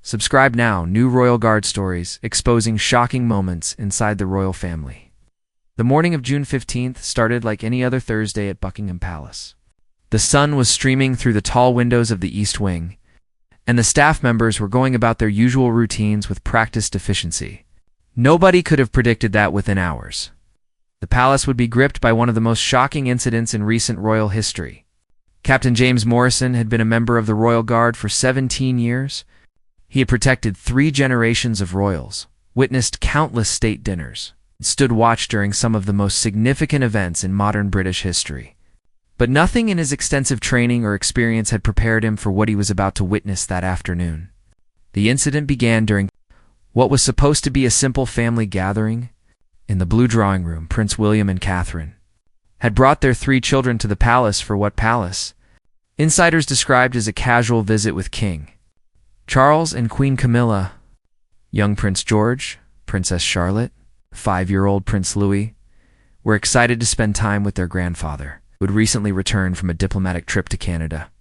Subscribe now. New Royal Guard stories exposing shocking moments inside the royal family. The morning of June 15th started like any other Thursday at Buckingham Palace. The sun was streaming through the tall windows of the East Wing, and the staff members were going about their usual routines with practiced efficiency. Nobody could have predicted that within hours. The palace would be gripped by one of the most shocking incidents in recent royal history. Captain James Morrison had been a member of the Royal Guard for 17 years. He had protected 3 generations of royals, witnessed countless state dinners, and stood watch during some of the most significant events in modern British history. But nothing in his extensive training or experience had prepared him for what he was about to witness that afternoon. The incident began during what was supposed to be a simple family gathering. In the blue drawing room, Prince William and Catherine had brought their 3 children to the palace for what palace insiders described as a casual visit with King Charles and Queen Camilla. Young Prince George, Princess Charlotte, 5-year-old Prince Louis were excited to spend time with their grandfather, who had recently returned from a diplomatic trip to Canada.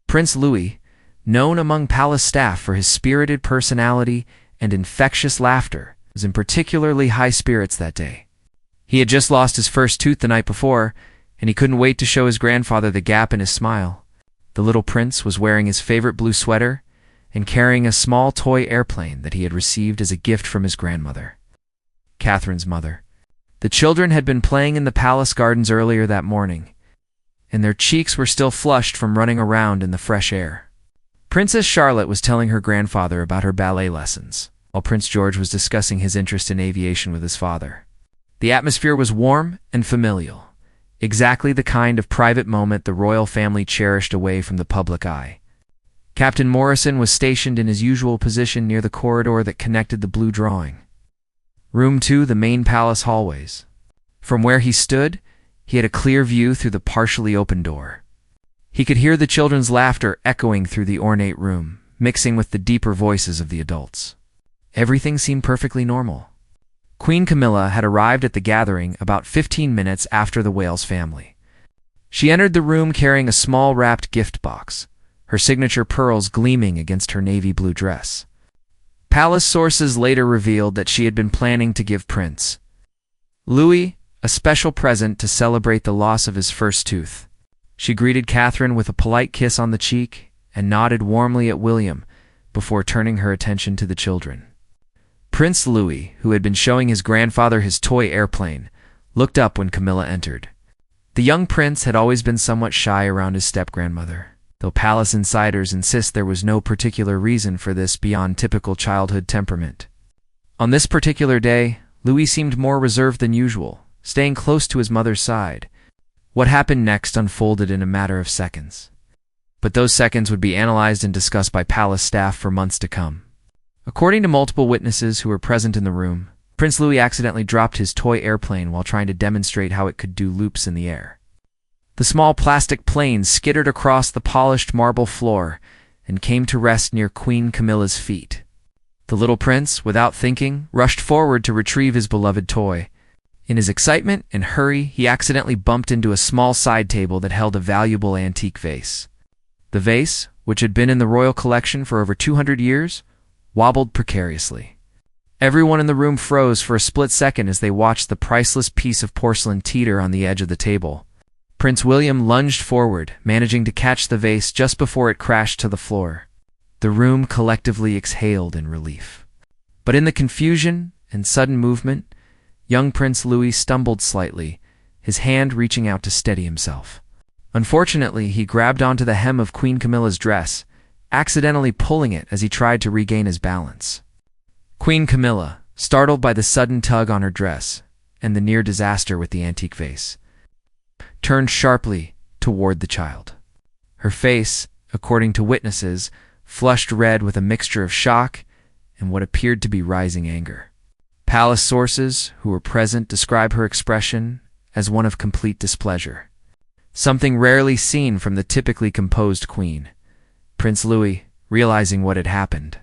Prince Louis, known among palace staff for his spirited personality and infectious laughter, was in particularly high spirits that day. He had just lost his first tooth the night before, and he couldn't wait to show his grandfather the gap in his smile. The little prince was wearing his favorite blue sweater and carrying a small toy airplane that he had received as a gift from his grandmother, Catherine's mother. The children had been playing in the palace gardens earlier that morning, and their cheeks were still flushed from running around in the fresh air. Princess Charlotte was telling her grandfather about her ballet lessons, while Prince George was discussing his interest in aviation with his father. The atmosphere was warm and familial, exactly the kind of private moment the royal family cherished away from the public eye. Captain Morrison was stationed in his usual position near the corridor that connected the blue drawing room to the main palace hallways. From where he stood, he had a clear view through the partially open door. He could hear the children's laughter echoing through the ornate room, mixing with the deeper voices of the adults. Everything seemed perfectly normal. Queen Camilla had arrived at the gathering about 15 minutes after the Wales family. She entered the room carrying a small wrapped gift box, her signature pearls gleaming against her navy blue dress. Palace sources later revealed that she had been planning to give Prince Louis a special present to celebrate the loss of his first tooth. She greeted Catherine with a polite kiss on the cheek and nodded warmly at William before turning her attention to the children. Prince Louis, who had been showing his grandfather his toy airplane, looked up when Camilla entered. The young prince had always been somewhat shy around his step-grandmother, though palace insiders insist there was no particular reason for this beyond typical childhood temperament. On this particular day, Louis seemed more reserved than usual, staying close to his mother's side. What happened next unfolded in a matter of seconds. But those seconds would be analyzed and discussed by palace staff for months to come. According to multiple witnesses who were present in the room, Prince Louis accidentally dropped his toy airplane while trying to demonstrate how it could do loops in the air. The small plastic plane skittered across the polished marble floor and came to rest near Queen Camilla's feet. The little prince, without thinking, rushed forward to retrieve his beloved toy. In his excitement and hurry, he accidentally bumped into a small side table that held a valuable antique vase. The vase, which had been in the royal collection for over 200 years, wobbled precariously. Everyone in the room froze for a split second as they watched the priceless piece of porcelain teeter on the edge of the table. Prince William lunged forward, managing to catch the vase just before it crashed to the floor. The room collectively exhaled in relief. But in the confusion and sudden movement, young Prince Louis stumbled slightly, his hand reaching out to steady himself. Unfortunately, he grabbed onto the hem of Queen Camilla's dress, accidentally pulling it as he tried to regain his balance. Queen Camilla, startled by the sudden tug on her dress and the near disaster with the antique vase, turned sharply toward the child. Her face, according to witnesses, flushed red with a mixture of shock and what appeared to be rising anger. Palace sources who were present describe her expression as one of complete displeasure, something rarely seen from the typically composed queen. Prince Louis, realizing what had happened,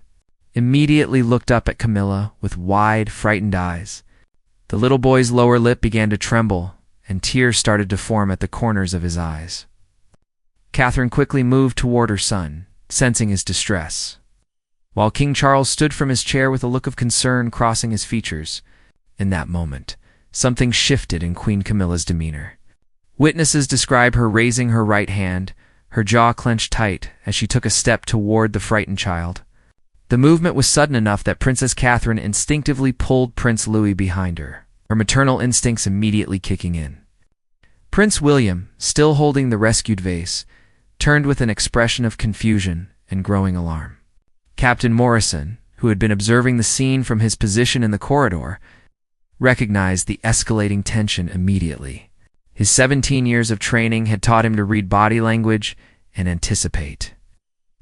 immediately looked up at Camilla with wide, frightened eyes. The little boy's lower lip began to tremble, and tears started to form at the corners of his eyes. Catherine quickly moved toward her son, sensing his distress. while King Charles stood from his chair with a look of concern crossing his features. In that moment, something shifted in Queen Camilla's demeanor. Witnesses describe her raising her right hand, her jaw clenched tight as she took a step toward the frightened child. The movement was sudden enough that Princess Catherine instinctively pulled Prince Louis behind her, her maternal instincts immediately kicking in. Prince William, still holding the rescued vase, turned with an expression of confusion and growing alarm. Captain Morrison, who had been observing the scene from his position in the corridor, recognized the escalating tension immediately. His 17 years of training had taught him to read body language and anticipate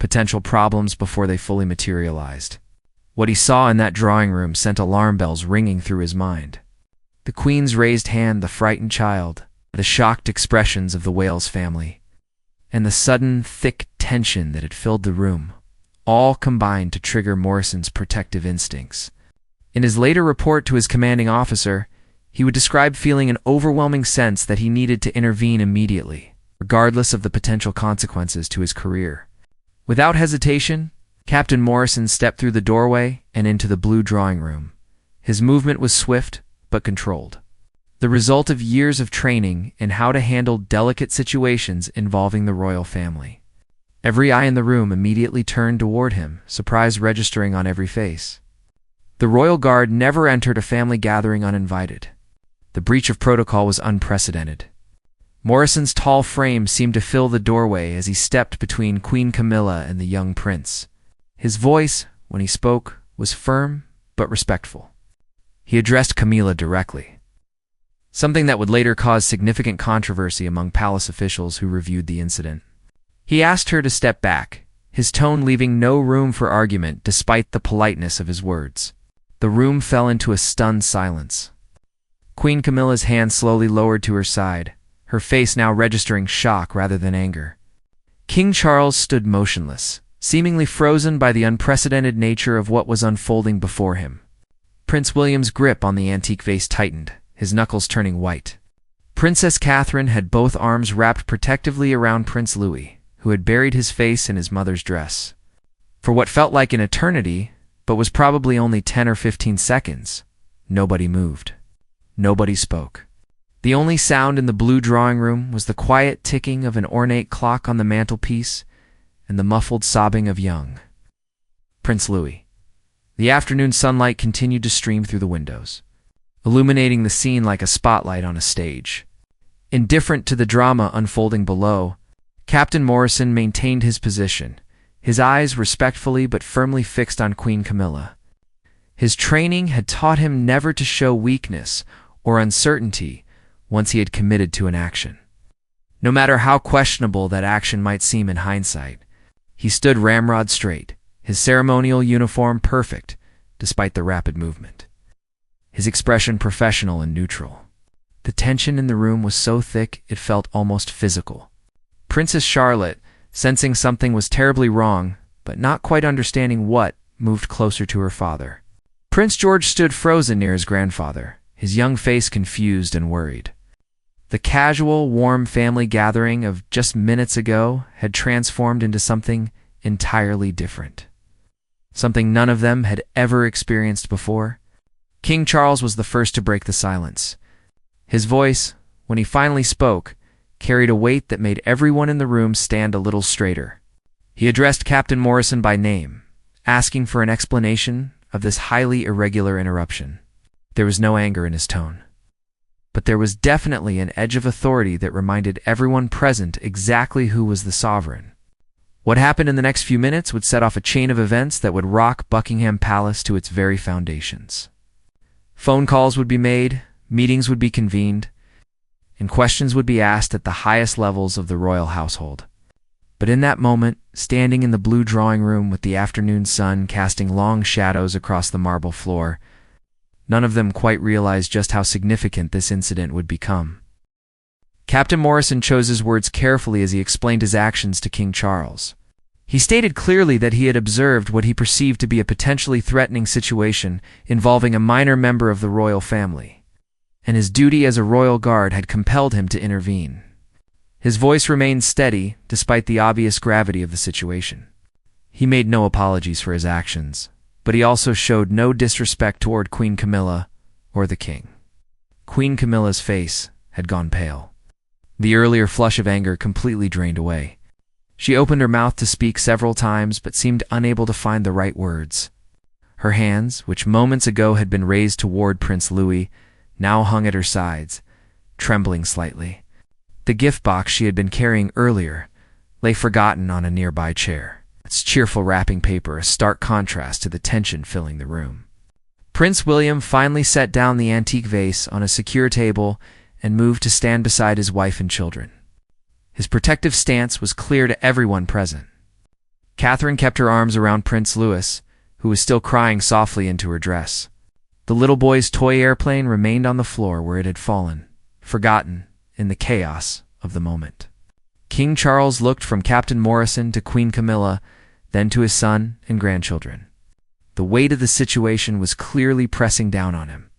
potential problems before they fully materialized. What he saw in that drawing room sent alarm bells ringing through his mind. The Queen's raised hand, the frightened child, the shocked expressions of the Wales family, and the sudden, thick tension that had filled the room, all combined to trigger Morrison's protective instincts. In his later report to his commanding officer, he would describe feeling an overwhelming sense that he needed to intervene immediately, regardless of the potential consequences to his career. Without hesitation, Captain Morrison stepped through the doorway and into the blue drawing room. His movement was swift but controlled, the result of years of training in how to handle delicate situations involving the royal family. Every eye in the room immediately turned toward him, surprise registering on every face. The royal guard never entered a family gathering uninvited. The breach of protocol was unprecedented. Morrison's tall frame seemed to fill the doorway as he stepped between Queen Camilla and the young prince. His voice, when he spoke, was firm but respectful. He addressed Camilla directly, something that would later cause significant controversy among palace officials who reviewed the incident. He asked her to step back, his tone leaving no room for argument despite the politeness of his words. The room fell into a stunned silence. Queen Camilla's hand slowly lowered to her side, her face now registering shock rather than anger. King Charles stood motionless, seemingly frozen by the unprecedented nature of what was unfolding before him. Prince William's grip on the antique vase tightened, his knuckles turning white. Princess Catherine had both arms wrapped protectively around Prince Louis, who had buried his face in his mother's dress. For what felt like an eternity, but was probably only 10 or 15 seconds, nobody moved. Nobody spoke. The only sound in the blue drawing room was the quiet ticking of an ornate clock on the mantelpiece and the muffled sobbing of young Prince Louis. The afternoon sunlight continued to stream through the windows, illuminating the scene like a spotlight on a stage. Indifferent to the drama unfolding below, Captain Morrison maintained his position, his eyes respectfully but firmly fixed on Queen Camilla. His training had taught him never to show weakness or uncertainty once he had committed to an action. No matter how questionable that action might seem in hindsight, he stood ramrod straight, his ceremonial uniform perfect despite the rapid movement, his expression professional and neutral. The tension in the room was so thick it felt almost physical. Princess Charlotte, sensing something was terribly wrong, but not quite understanding what, moved closer to her father. Prince George stood frozen near his grandfather, his young face confused and worried. The casual, warm family gathering of just minutes ago had transformed into something entirely different. Something none of them had ever experienced before. King Charles was the first to break the silence. His voice, when he finally spoke, carried a weight that made everyone in the room stand a little straighter. He addressed Captain Morrison by name, asking for an explanation of this highly irregular interruption. There was no anger in his tone, but there was definitely an edge of authority that reminded everyone present exactly who was the sovereign. What happened in the next few minutes would set off a chain of events that would rock Buckingham Palace to its very foundations. Phone calls would be made, meetings would be convened, and questions would be asked at the highest levels of the royal household. But in that moment, standing in the blue drawing room with the afternoon sun casting long shadows across the marble floor, none of them quite realized just how significant this incident would become. Captain Morrison chose his words carefully as he explained his actions to King Charles. He stated clearly that he had observed what he perceived to be a potentially threatening situation involving a minor member of the royal family, and his duty as a royal guard had compelled him to intervene. His voice remained steady despite the obvious gravity of the situation. He made no apologies for his actions, but he also showed no disrespect toward Queen Camilla or the king. Queen Camilla's face had gone pale. The earlier flush of anger completely drained away. She opened her mouth to speak several times but seemed unable to find the right words. Her hands, which moments ago had been raised toward Prince Louis, now hung at her sides, trembling slightly. The gift box she had been carrying earlier lay forgotten on a nearby chair, its cheerful wrapping paper a stark contrast to the tension filling the room. Prince William finally set down the antique vase on a secure table and moved to stand beside his wife and children. His protective stance was clear to everyone present. Catherine kept her arms around Prince Louis, who was still crying softly into her dress. The little boy's toy airplane remained on the floor where it had fallen, forgotten in the chaos of the moment. King Charles looked from Captain Morrison to Queen Camilla, then to his son and grandchildren. The weight of the situation was clearly pressing down on him.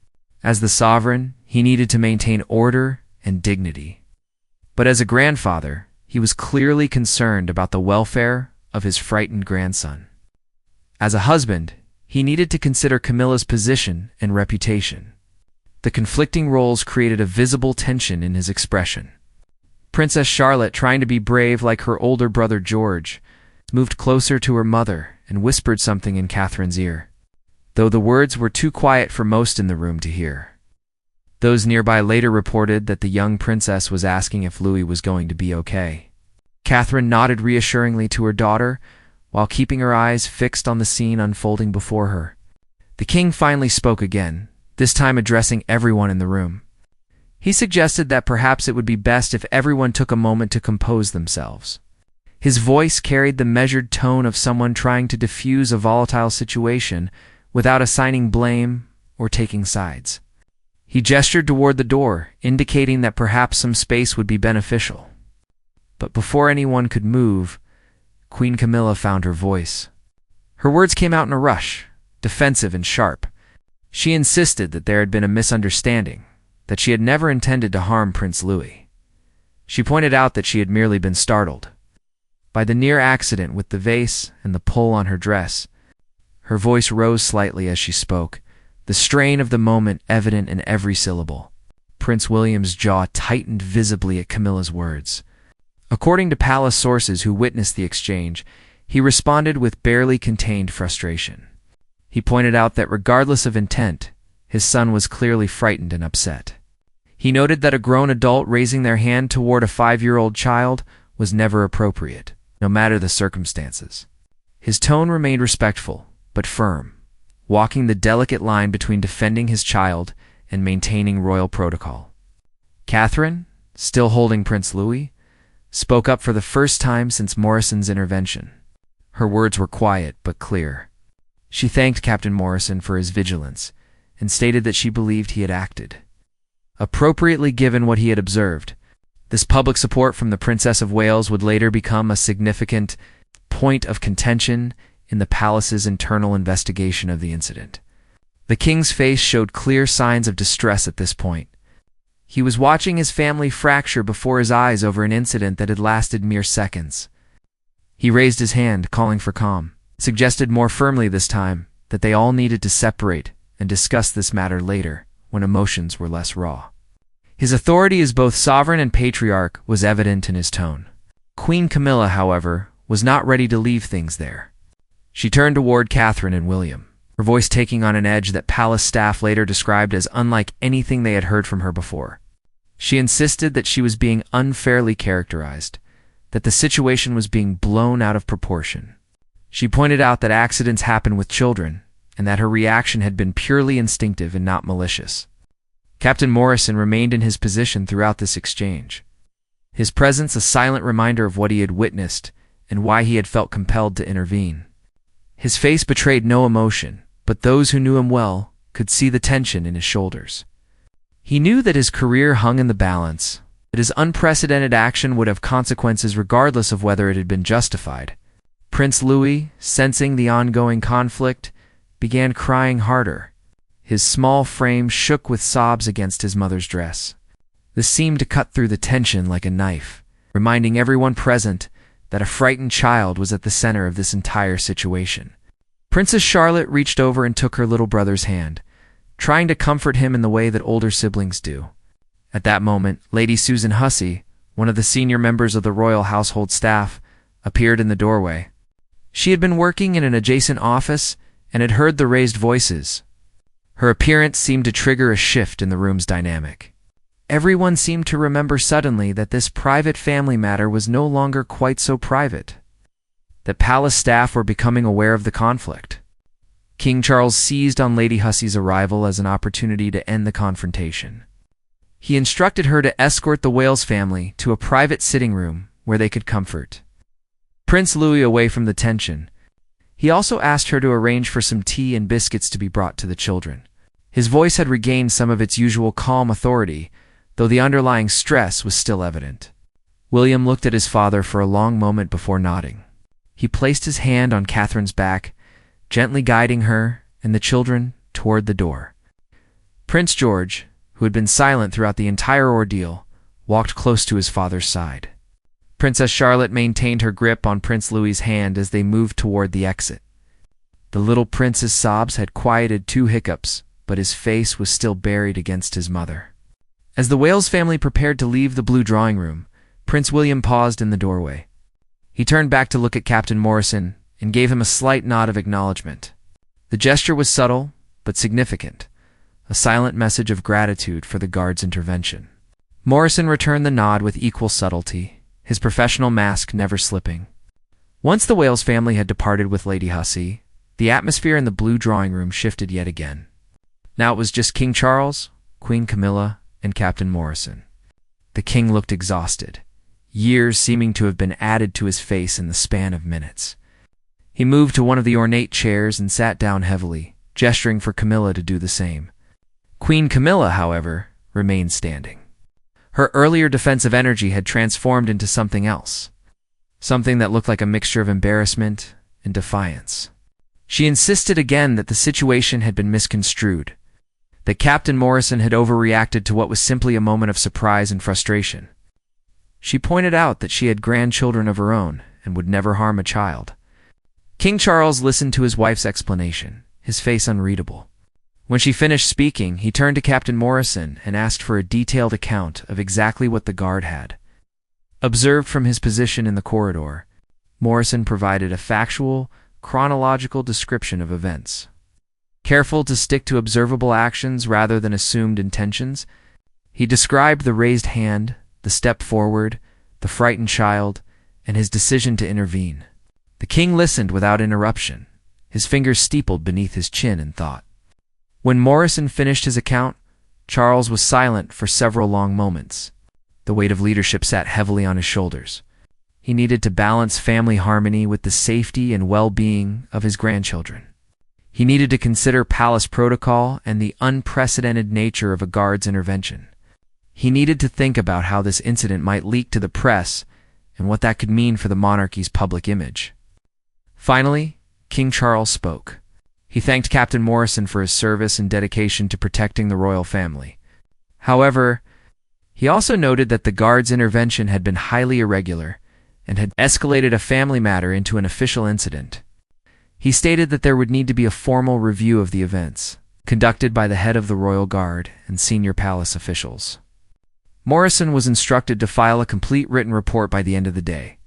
As the sovereign, he needed to maintain order and dignity. But as a grandfather, he was clearly concerned about the welfare of his frightened grandson. As a husband, he needed to consider Camilla's position and reputation. The conflicting roles created a visible tension in his expression. Princess Charlotte, trying to be brave like her older brother George, moved closer to her mother and whispered something in Catherine's ear, though the words were too quiet for most in the room to hear. Those nearby later reported that the young princess was asking if Louis was going to be okay. Catherine nodded reassuringly to her daughter, while keeping her eyes fixed on the scene unfolding before her. The king finally spoke again, this time addressing everyone in the room. He suggested that perhaps it would be best if everyone took a moment to compose themselves. His voice carried the measured tone of someone trying to diffuse a volatile situation without assigning blame or taking sides. He gestured toward the door, indicating that perhaps some space would be beneficial. But before anyone could move, Queen Camilla found her voice. Her words came out in a rush, defensive and sharp. She insisted that there had been a misunderstanding, that she had never intended to harm Prince Louis. She pointed out that she had merely been startled by the near accident with the vase and the pull on her dress. Her voice rose slightly as she spoke, the strain of the moment evident in every syllable. Prince William's jaw tightened visibly at Camilla's words. According to palace sources who witnessed the exchange, he responded with barely contained frustration. He pointed out that regardless of intent, his son was clearly frightened and upset. He noted that a grown adult raising their hand toward a 5-year-old child was never appropriate, no matter the circumstances. His tone remained respectful, but firm, walking the delicate line between defending his child and maintaining royal protocol. Catherine, still holding Prince Louis, spoke up for the first time since Morrison's intervention. Her words were quiet but clear. She thanked Captain Morrison for his vigilance and stated that she believed he had acted appropriately given what he had observed. This public support from the Princess of Wales would later become a significant point of contention in the palace's internal investigation of the incident. The king's face showed clear signs of distress at this point. He was watching his family fracture before his eyes over an incident that had lasted mere seconds. He raised his hand, calling for calm, suggested more firmly this time that they all needed to separate and discuss this matter later when emotions were less raw. His authority as both sovereign and patriarch was evident in his tone. Queen Camilla, however, was not ready to leave things there. She turned toward Catherine and William, her voice taking on an edge that palace staff later described as unlike anything they had heard from her before. She insisted that she was being unfairly characterized, that the situation was being blown out of proportion. She pointed out that accidents happen with children, and that her reaction had been purely instinctive and not malicious. Captain Morrison remained in his position throughout this exchange, his presence a silent reminder of what he had witnessed and why he had felt compelled to intervene. His face betrayed no emotion, but those who knew him well could see the tension in his shoulders. He knew that his career hung in the balance, that his unprecedented action would have consequences regardless of whether it had been justified. Prince Louis, sensing the ongoing conflict, began crying harder. His small frame shook with sobs against his mother's dress. This seemed to cut through the tension like a knife, reminding everyone present that a frightened child was at the center of this entire situation. Princess Charlotte reached over and took her little brother's hand, trying to comfort him in the way that older siblings do. At that moment, Lady Susan Hussey, one of the senior members of the royal household staff, appeared in the doorway. She had been working in an adjacent office and had heard the raised voices. Her appearance seemed to trigger a shift in the room's dynamic. Everyone seemed to remember suddenly that this private family matter was no longer quite so private, that palace staff were becoming aware of the conflict. King Charles seized on Lady Hussey's arrival as an opportunity to end the confrontation. He instructed her to escort the Wales family to a private sitting room where they could comfort Prince Louis away from the tension. He also asked her to arrange for some tea and biscuits to be brought to the children. His voice had regained some of its usual calm authority, though the underlying stress was still evident. William looked at his father for a long moment before nodding. He placed his hand on Catherine's back, gently guiding her and the children toward the door. Prince George, who had been silent throughout the entire ordeal, walked close to his father's side. Princess Charlotte maintained her grip on Prince Louis's hand as they moved toward the exit. The little prince's sobs had quieted 2 hiccups, but his face was still buried against his mother. As the Wales family prepared to leave the blue drawing room, Prince William paused in the doorway. He turned back to look at Captain Morrison and gave him a slight nod of acknowledgement. The gesture was subtle, but significant, a silent message of gratitude for the guard's intervention. Morrison returned the nod with equal subtlety, his professional mask never slipping. Once the Wales family had departed with Lady Hussey, the atmosphere in the blue drawing room shifted yet again. Now it was just King Charles, Queen Camilla, and Captain Morrison. The king looked exhausted, years seeming to have been added to his face in the span of minutes. He moved to one of the ornate chairs and sat down heavily, gesturing for Camilla to do the same. Queen Camilla, however, remained standing. Her earlier defensive energy had transformed into something else, something that looked like a mixture of embarrassment and defiance. She insisted again that the situation had been misconstrued, that Captain Morrison had overreacted to what was simply a moment of surprise and frustration. She pointed out that she had grandchildren of her own and would never harm a child. King Charles listened to his wife's explanation, his face unreadable. When she finished speaking, he turned to Captain Morrison and asked for a detailed account of exactly what the guard had observed from his position in the corridor. Morrison provided a factual, chronological description of events. Careful to stick to observable actions rather than assumed intentions, he described the raised hand, the step forward, the frightened child, and his decision to intervene. The king listened without interruption, his fingers steepled beneath his chin in thought. When Morrison finished his account, Charles was silent for several long moments. The weight of leadership sat heavily on his shoulders. He needed to balance family harmony with the safety and well-being of his grandchildren. He needed to consider palace protocol and the unprecedented nature of a guard's intervention. He needed to think about how this incident might leak to the press and what that could mean for the monarchy's public image. Finally, King Charles spoke. He thanked Captain Morrison for his service and dedication to protecting the royal family. However, he also noted that the guard's intervention had been highly irregular and had escalated a family matter into an official incident. He stated that there would need to be a formal review of the events, conducted by the head of the royal guard and senior palace officials. Morrison was instructed to file a complete written report by the end of the day.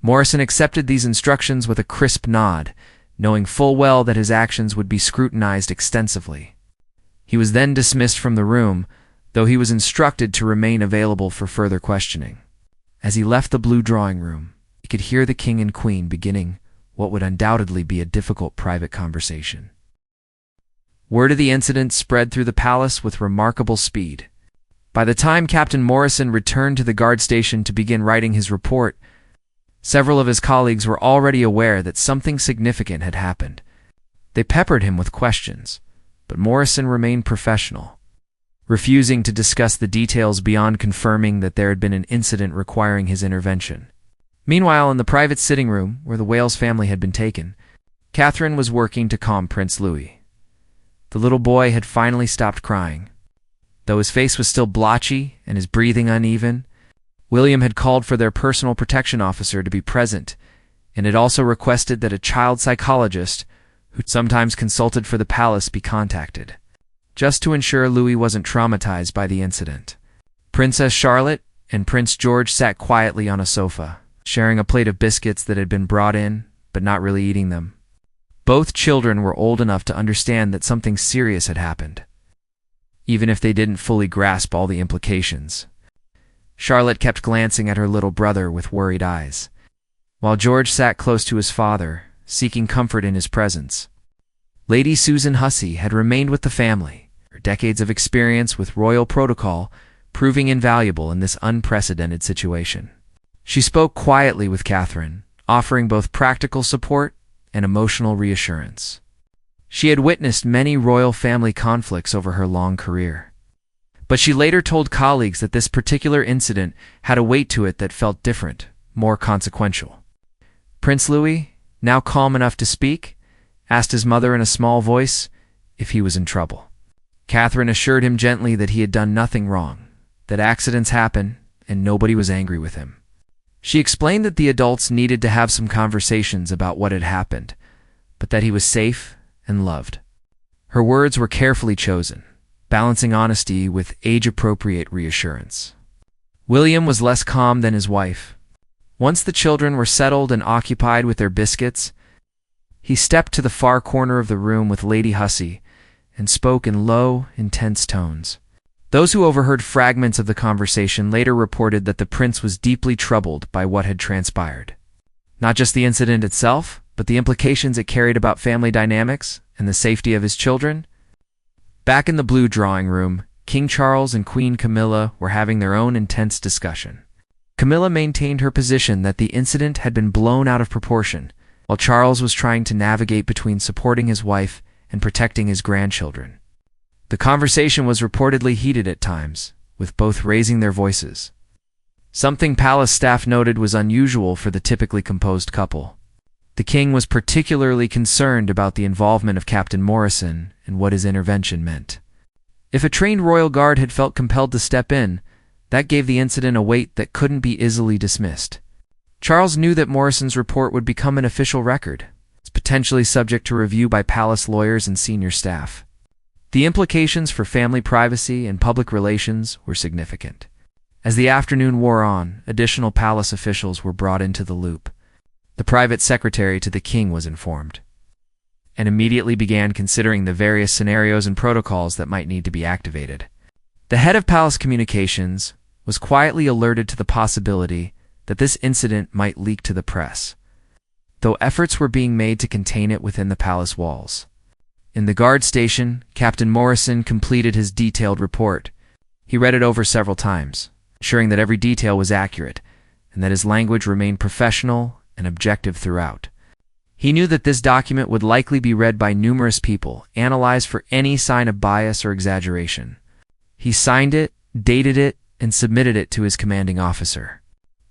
Morrison accepted these instructions with a crisp nod, knowing full well that his actions would be scrutinized extensively. He was then dismissed from the room, though he was instructed to remain available for further questioning. As he left the blue drawing room, he could hear the king and queen beginning what would undoubtedly be a difficult private conversation. Word of the incident spread through the palace with remarkable speed. By the time Captain Morrison returned to the guard station to begin writing his report, several of his colleagues were already aware that something significant had happened. They peppered him with questions, but Morrison remained professional, refusing to discuss the details beyond confirming that there had been an incident requiring his intervention. Meanwhile, in the private sitting room where the Wales family had been taken, Catherine was working to calm Prince Louis. The little boy had finally stopped crying. Though his face was still blotchy and his breathing uneven, William had called for their personal protection officer to be present, and had also requested that a child psychologist, who sometimes consulted for the palace, be contacted, just to ensure Louis wasn't traumatized by the incident. Princess Charlotte and Prince George sat quietly on a sofa, sharing a plate of biscuits that had been brought in, but not really eating them. Both children were old enough to understand that something serious had happened, even if they didn't fully grasp all the implications. Charlotte kept glancing at her little brother with worried eyes, while George sat close to his father, seeking comfort in his presence. Lady Susan Hussey had remained with the family, her decades of experience with royal protocol proving invaluable in this unprecedented situation. She spoke quietly with Catherine, offering both practical support and emotional reassurance. She had witnessed many royal family conflicts over her long career, but she later told colleagues that this particular incident had a weight to it that felt different, more consequential. Prince Louis, now calm enough to speak, asked his mother in a small voice if he was in trouble. Catherine assured him gently that he had done nothing wrong, that accidents happen, and nobody was angry with him. She explained that the adults needed to have some conversations about what had happened, but that he was safe and loved. Her words were carefully chosen, balancing honesty with age-appropriate reassurance. William was less calm than his wife. Once the children were settled and occupied with their biscuits, he stepped to the far corner of the room with Lady Hussey and spoke in low, intense tones. Those who overheard fragments of the conversation later reported that the prince was deeply troubled by what had transpired. Not just the incident itself, but the implications it carried about family dynamics and the safety of his children. Back in the blue drawing room, King Charles and Queen Camilla were having their own intense discussion. Camilla maintained her position that the incident had been blown out of proportion, while Charles was trying to navigate between supporting his wife and protecting his grandchildren. The conversation was reportedly heated at times, with both raising their voices. Something palace staff noted was unusual for the typically composed couple. The king was particularly concerned about the involvement of Captain Morrison and what his intervention meant. If a trained royal guard had felt compelled to step in, that gave the incident a weight that couldn't be easily dismissed. Charles knew that Morrison's report would become an official record, potentially subject to review by palace lawyers and senior staff. The implications for family privacy and public relations were significant. As the afternoon wore on, additional palace officials were brought into the loop. The private secretary to the king was informed, and immediately began considering the various scenarios and protocols that might need to be activated. The head of palace communications was quietly alerted to the possibility that this incident might leak to the press, though efforts were being made to contain it within the palace walls. In the guard station, Captain Morrison completed his detailed report. He read it over several times, ensuring that every detail was accurate and that his language remained professional and objective throughout. He knew that this document would likely be read by numerous people, analyzed for any sign of bias or exaggeration. He signed it, dated it, and submitted it to his commanding officer,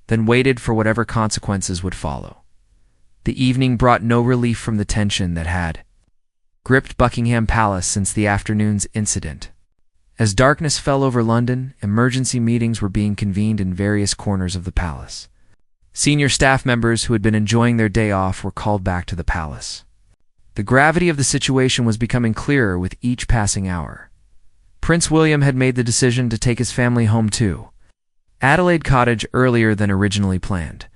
then waited for whatever consequences would follow. The evening brought no relief from the tension that had gripped Buckingham Palace since the afternoon's incident. As darkness fell over London, emergency meetings were being convened in various corners of the palace. Senior staff members who had been enjoying their day off were called back to the palace. The gravity of the situation was becoming clearer with each passing hour. Prince William had made the decision to take his family home to Adelaide Cottage earlier than originally planned.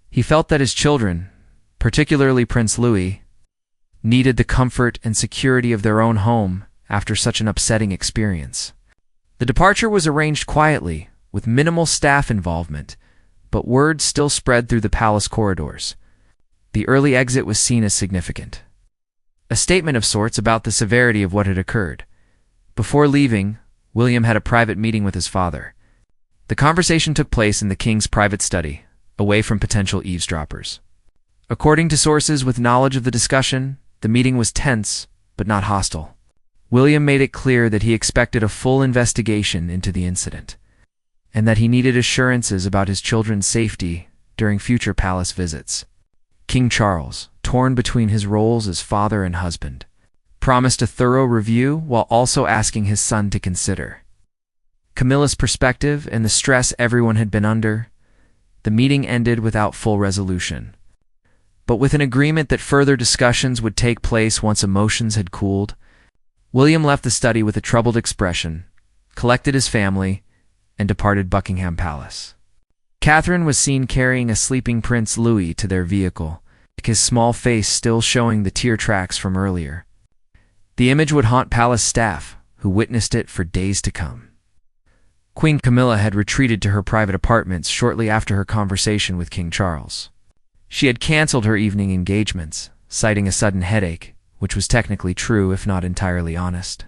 He felt that his children, particularly Prince Louis, needed the comfort and security of their own home after such an upsetting experience. The departure was arranged quietly, with minimal staff involvement, but word still spread through the palace corridors. The early exit was seen as significant, a statement of sorts about the severity of what had occurred. Before leaving, William had a private meeting with his father. The conversation took place in the king's private study, away from potential eavesdroppers. According to sources with knowledge of the discussion, the meeting was tense, but not hostile. William made it clear that he expected a full investigation into the incident, and that he needed assurances about his children's safety during future palace visits. King Charles, torn between his roles as father and husband, promised a thorough review while also asking his son to consider Camilla's perspective and the stress everyone had been under, the meeting ended without full resolution, but with an agreement that further discussions would take place once emotions had cooled. William left the study with a troubled expression, collected his family, and departed Buckingham Palace. Catherine was seen carrying a sleeping Prince Louis to their vehicle, his small face still showing the tear tracks from earlier. The image would haunt palace staff, who witnessed it for days to come. Queen Camilla had retreated to her private apartments shortly after her conversation with King Charles. She had cancelled her evening engagements, citing a sudden headache, which was technically true if not entirely honest.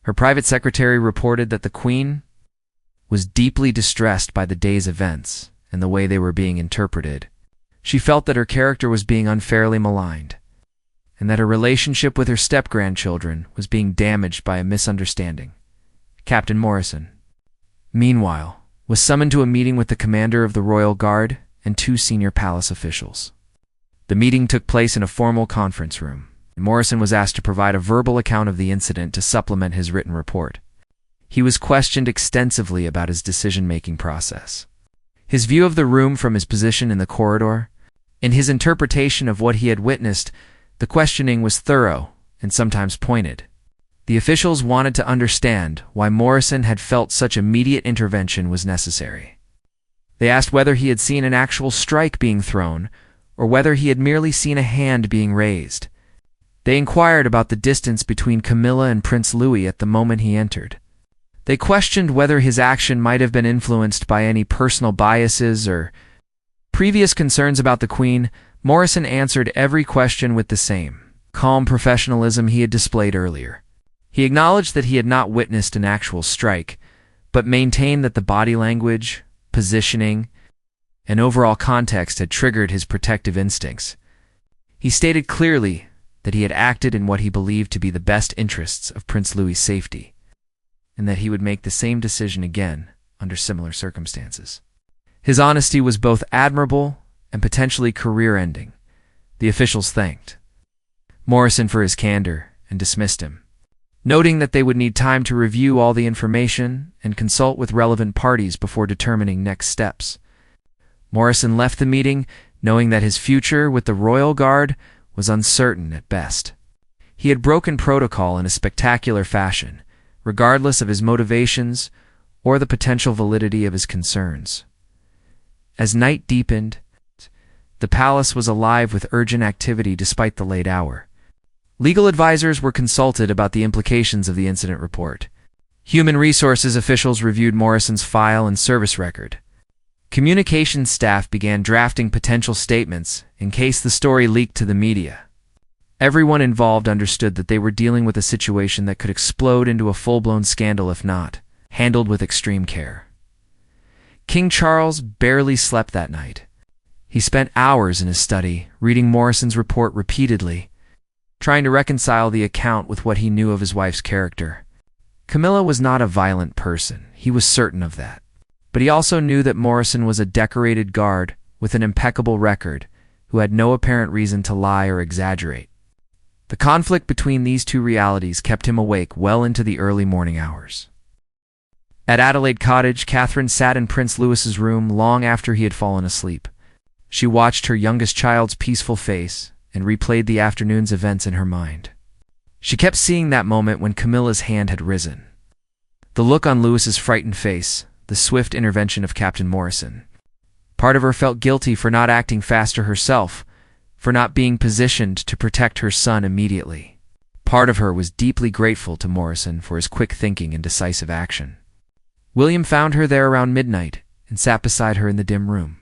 Her private secretary reported that the Queen was deeply distressed by the day's events and the way they were being interpreted. She felt that her character was being unfairly maligned, and that her relationship with her step-grandchildren was being damaged by a misunderstanding. Captain Morrison, meanwhile, was summoned to a meeting with the commander of the Royal Guard and 2 senior palace officials. The meeting took place in a formal conference room, and Morrison was asked to provide a verbal account of the incident to supplement his written report. He was questioned extensively about his decision-making process, his view of the room from his position in the corridor, and his interpretation of what he had witnessed. The questioning was thorough and sometimes pointed. The officials wanted to understand why Morrison had felt such immediate intervention was necessary. They asked whether he had seen an actual strike being thrown, or whether he had merely seen a hand being raised. They inquired about the distance between Camilla and Prince Louis at the moment he entered. They questioned whether his action might have been influenced by any personal biases or previous concerns about the Queen. Morrison answered every question with the same calm professionalism he had displayed earlier. He acknowledged that he had not witnessed an actual strike, but maintained that the body language, positioning, and overall context had triggered his protective instincts. He stated clearly that he had acted in what he believed to be the best interests of Prince Louis's safety, and that he would make the same decision again under similar circumstances. His honesty was both admirable and potentially career-ending. The officials thanked Morrison for his candor and dismissed him, noting that they would need time to review all the information and consult with relevant parties before determining next steps. Morrison left the meeting knowing that his future with the Royal Guard was uncertain at best. He had broken protocol in a spectacular fashion, regardless of his motivations or the potential validity of his concerns. As night deepened, the palace was alive with urgent activity despite the late hour. Legal advisors were consulted about the implications of the incident report. Human resources officials reviewed Morrison's file and service record. Communications staff began drafting potential statements in case the story leaked to the media. Everyone involved understood that they were dealing with a situation that could explode into a full-blown scandal if not handled with extreme care. King Charles barely slept that night. He spent hours in his study, reading Morrison's report repeatedly, trying to reconcile the account with what he knew of his wife's character. Camilla was not a violent person, he was certain of that. But he also knew that Morrison was a decorated guard with an impeccable record, who had no apparent reason to lie or exaggerate. The conflict between these two realities kept him awake well into the early morning hours. At Adelaide Cottage, Catherine sat in Prince Louis's room long after he had fallen asleep. She watched her youngest child's peaceful face and replayed the afternoon's events in her mind. She kept seeing that moment when Camilla's hand had risen. The look on Louis's frightened face, the swift intervention of Captain Morrison. Part of her felt guilty for not acting faster herself, for not being positioned to protect her son immediately. Part of her was deeply grateful to Morrison for his quick thinking and decisive action. William found her there around midnight and sat beside her in the dim room.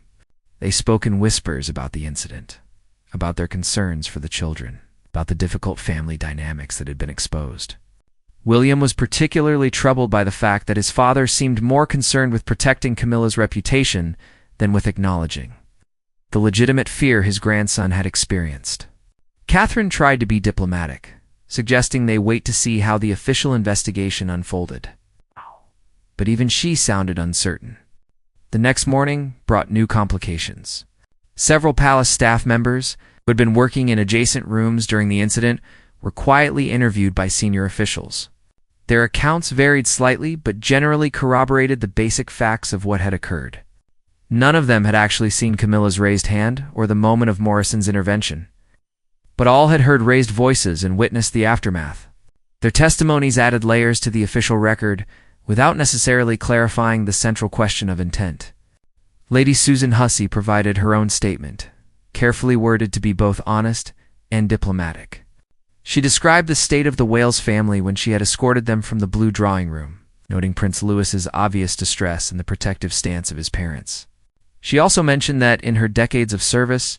They spoke in whispers about the incident, about their concerns for the children, about the difficult family dynamics that had been exposed. William was particularly troubled by the fact that his father seemed more concerned with protecting Camilla's reputation than with acknowledging the legitimate fear his grandson had experienced. Catherine tried to be diplomatic, suggesting they wait to see how the official investigation unfolded. But even she sounded uncertain. The next morning brought new complications. Several palace staff members, who had been working in adjacent rooms during the incident, were quietly interviewed by senior officials. Their accounts varied slightly, but generally corroborated the basic facts of what had occurred. None of them had actually seen Camilla's raised hand or the moment of Morrison's intervention, but all had heard raised voices and witnessed the aftermath. Their testimonies added layers to the official record without necessarily clarifying the central question of intent. Lady Susan Hussey provided her own statement, carefully worded to be both honest and diplomatic. She described the state of the Wales family when she had escorted them from the blue drawing room, noting Prince Louis's obvious distress and the protective stance of his parents. She also mentioned that, in her decades of service,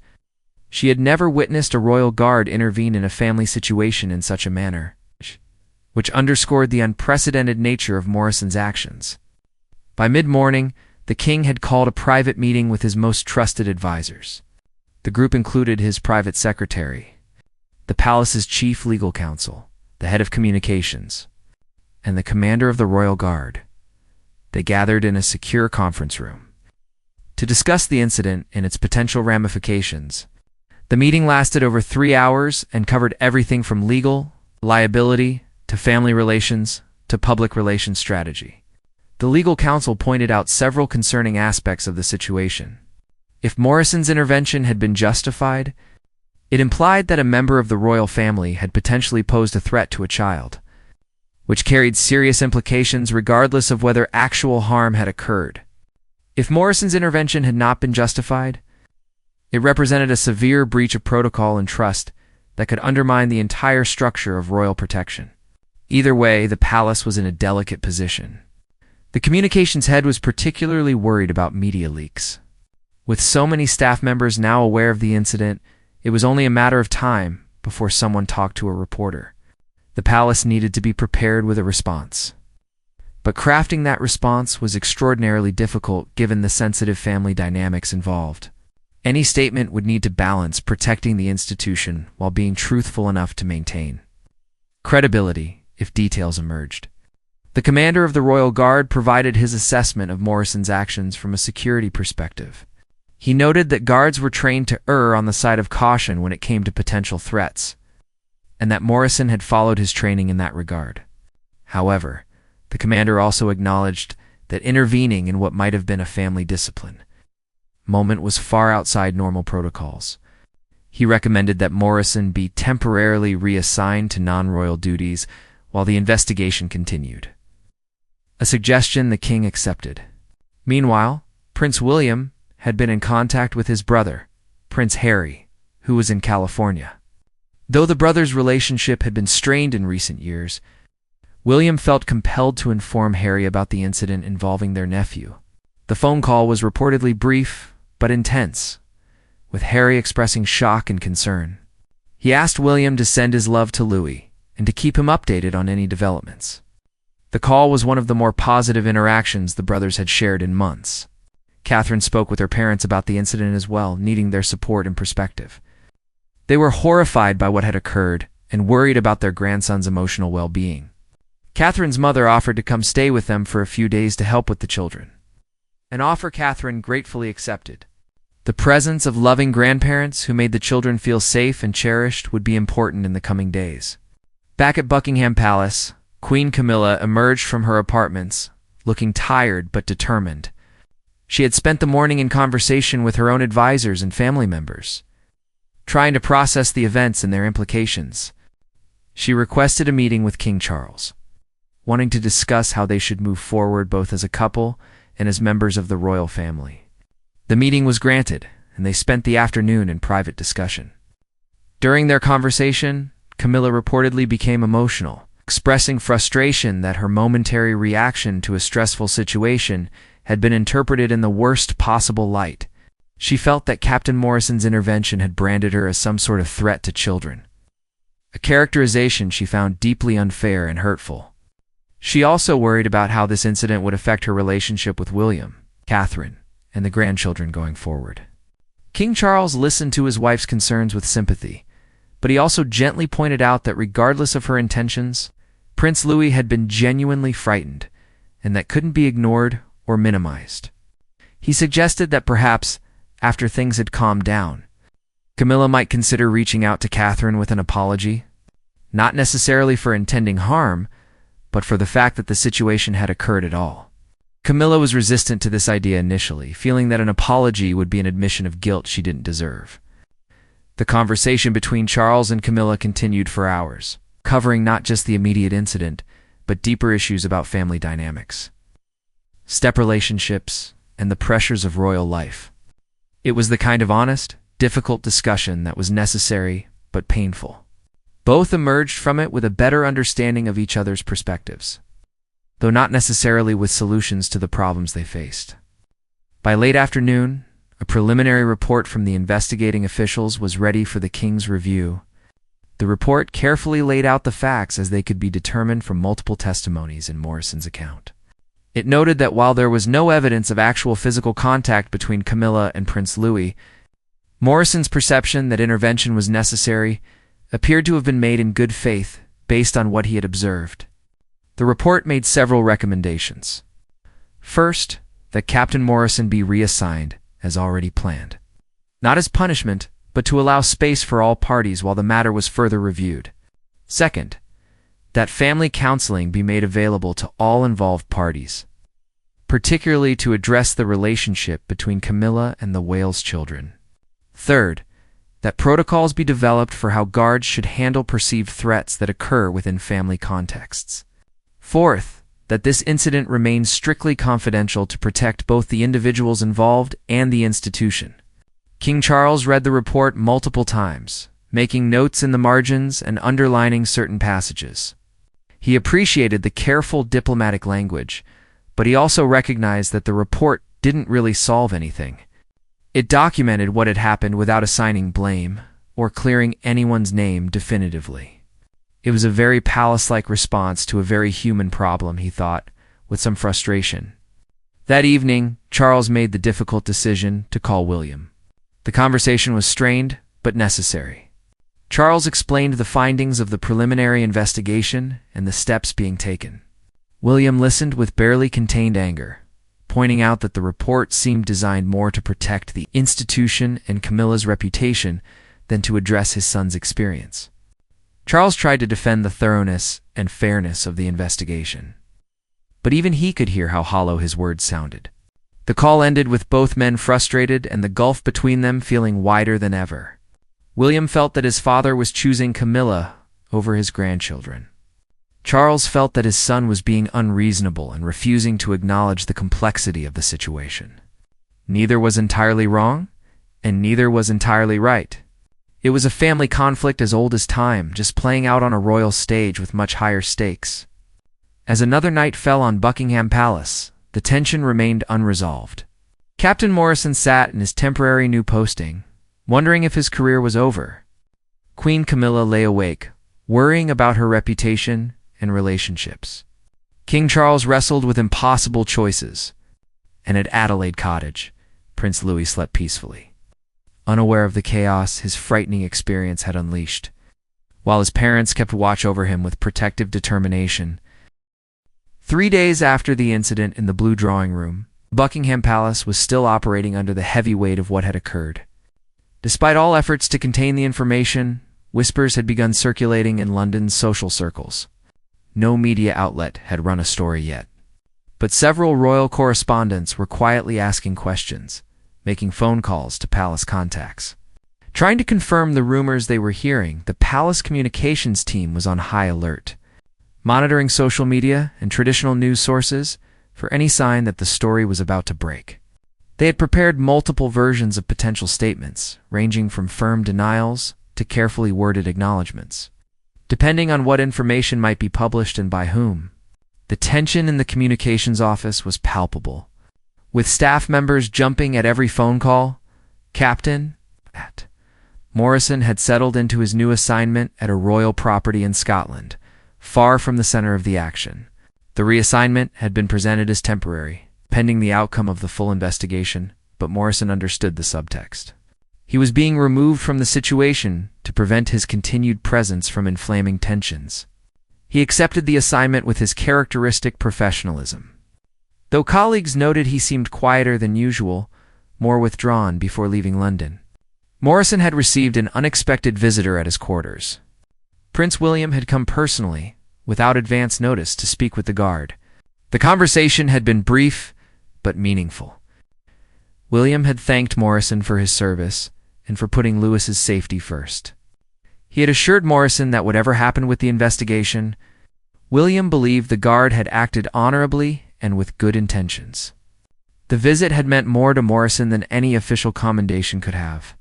she had never witnessed a royal guard intervene in a family situation in such a manner, which underscored the unprecedented nature of Morrison's actions. By mid-morning, the king had called a private meeting with his most trusted advisors. The group included his private secretary, the palace's chief legal counsel, the head of communications, and the commander of the royal guard. They gathered in a secure conference room to discuss the incident and its potential ramifications. The meeting lasted over 3 hours and covered everything from legal, liability, to family relations, to public relations strategy. The legal counsel pointed out several concerning aspects of the situation. If Morrison's intervention had been justified, it implied that a member of the royal family had potentially posed a threat to a child, which carried serious implications regardless of whether actual harm had occurred. If Morrison's intervention had not been justified, it represented a severe breach of protocol and trust that could undermine the entire structure of royal protection. Either way, the palace was in a delicate position. The communications head was particularly worried about media leaks. With so many staff members now aware of the incident, it was only a matter of time before someone talked to a reporter. The palace needed to be prepared with a response. But crafting that response was extraordinarily difficult given the sensitive family dynamics involved. Any statement would need to balance protecting the institution while being truthful enough to maintain credibility if details emerged. The commander of the Royal Guard provided his assessment of Morrison's actions from a security perspective. He noted that guards were trained to err on the side of caution when it came to potential threats, and that Morrison had followed his training in that regard. However, the commander also acknowledged that intervening in what might have been a family discipline moment was far outside normal protocols. He recommended that Morrison be temporarily reassigned to non-royal duties while the investigation continued, a suggestion the king accepted. Meanwhile, Prince William had been in contact with his brother, Prince Harry, who was in California. Though the brothers' relationship had been strained in recent years, William felt compelled to inform Harry about the incident involving their nephew. The phone call was reportedly brief but intense, with Harry expressing shock and concern. He asked William to send his love to Louis and to keep him updated on any developments. The call was one of the more positive interactions the brothers had shared in months. Catherine spoke with her parents about the incident as well, needing their support and perspective. They were horrified by what had occurred and worried about their grandson's emotional well-being. Catherine's mother offered to come stay with them for a few days to help with the children, an offer Catherine gratefully accepted. The presence of loving grandparents who made the children feel safe and cherished would be important in the coming days. Back at Buckingham Palace, Queen Camilla emerged from her apartments, looking tired but determined. She had spent the morning in conversation with her own advisors and family members, trying to process the events and their implications. She requested a meeting with King Charles, wanting to discuss how they should move forward both as a couple and as members of the royal family. The meeting was granted, and they spent the afternoon in private discussion. During their conversation, Camilla reportedly became emotional, expressing frustration that her momentary reaction to a stressful situation had been interpreted in the worst possible light. She felt that Captain Morrison's intervention had branded her as some sort of threat to children, a characterization she found deeply unfair and hurtful. She also worried about how this incident would affect her relationship with William, Catherine, and the grandchildren going forward. King Charles listened to his wife's concerns with sympathy, but he also gently pointed out that regardless of her intentions, Prince Louis had been genuinely frightened, and that couldn't be ignored or minimized. He suggested that perhaps, after things had calmed down, Camilla might consider reaching out to Catherine with an apology, not necessarily for intending harm, but for the fact that the situation had occurred at all. Camilla was resistant to this idea initially, feeling that an apology would be an admission of guilt she didn't deserve. The conversation between Charles and Camilla continued for hours, covering not just the immediate incident, but deeper issues about family dynamics, step relationships, and the pressures of royal life. It was the kind of honest, difficult discussion that was necessary but painful. Both emerged from it with a better understanding of each other's perspectives, though not necessarily with solutions to the problems they faced. By late afternoon, a preliminary report from the investigating officials was ready for the king's review. The report carefully laid out the facts as they could be determined from multiple testimonies in Morrison's account. It noted that while there was no evidence of actual physical contact between Camilla and Prince Louis, Morrison's perception that intervention was necessary appeared to have been made in good faith based on what he had observed. The report made several recommendations. First, that Captain Morrison be reassigned, as already planned. Not as punishment, but to allow space for all parties while the matter was further reviewed. Second, that family counseling be made available to all involved parties, particularly to address the relationship between Camilla and the Wales children. Third, that protocols be developed for how guards should handle perceived threats that occur within family contexts. Fourth, that this incident remains strictly confidential to protect both the individuals involved and the institution. King Charles read the report multiple times, making notes in the margins and underlining certain passages. He appreciated the careful diplomatic language, but he also recognized that the report didn't really solve anything. It documented what had happened without assigning blame or clearing anyone's name definitively. It was a very palace-like response to a very human problem, he thought, with some frustration. That evening, Charles made the difficult decision to call William. The conversation was strained, but necessary. Charles explained the findings of the preliminary investigation and the steps being taken. William listened with barely contained anger, pointing out that the report seemed designed more to protect the institution and Camilla's reputation than to address his son's experience. Charles tried to defend the thoroughness and fairness of the investigation, but even he could hear how hollow his words sounded. The call ended with both men frustrated and the gulf between them feeling wider than ever. William felt that his father was choosing Camilla over his grandchildren. Charles felt that his son was being unreasonable and refusing to acknowledge the complexity of the situation. Neither was entirely wrong, and neither was entirely right. It was a family conflict as old as time, just playing out on a royal stage with much higher stakes. As another night fell on Buckingham Palace, the tension remained unresolved. Captain Morrison sat in his temporary new posting, wondering if his career was over. Queen Camilla lay awake, worrying about her reputation and relationships. King Charles wrestled with impossible choices, and at Adelaide Cottage, Prince Louis slept peacefully, unaware of the chaos his frightening experience had unleashed, while his parents kept watch over him with protective determination. 3 days after the incident in the Blue Drawing Room, Buckingham Palace was still operating under the heavy weight of what had occurred. Despite all efforts to contain the information, whispers had begun circulating in London's social circles. No media outlet had run a story yet, but several royal correspondents were quietly asking questions, making phone calls to palace contacts. Trying to confirm the rumors they were hearing, the palace communications team was on high alert, monitoring social media and traditional news sources for any sign that the story was about to break. They had prepared multiple versions of potential statements, ranging from firm denials to carefully worded acknowledgments, depending on what information might be published and by whom. The tension in the communications office was palpable, with staff members jumping at every phone call. Captain Morrison had settled into his new assignment at a royal property in Scotland, far from the center of the action. The reassignment had been presented as temporary, pending the outcome of the full investigation, but Morrison understood the subtext. He was being removed from the situation to prevent his continued presence from inflaming tensions. He accepted the assignment with his characteristic professionalism. Though colleagues noted he seemed quieter than usual, more withdrawn before leaving London. Morrison had received an unexpected visitor at his quarters. Prince William had come personally, without advance notice, to speak with the guard. The conversation had been brief but meaningful. William had thanked Morrison for his service and for putting Lewis's safety first. He had assured Morrison that whatever happened with the investigation, William believed the guard had acted honorably and with good intentions. The visit had meant more to Morrison than any official commendation could have.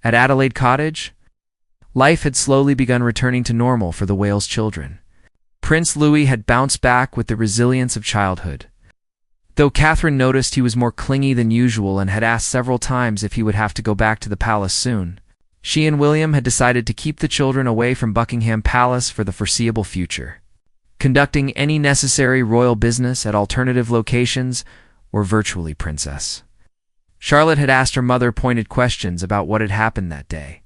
At Adelaide Cottage, life had slowly begun returning to normal for the Wales children. Prince Louis had bounced back with the resilience of childhood. Though Catherine noticed he was more clingy than usual and had asked several times if he would have to go back to the palace soon, she and William had decided to keep the children away from Buckingham Palace for the foreseeable future, conducting any necessary royal business at alternative locations or virtually Princess. Charlotte had asked her mother pointed questions about what had happened that day.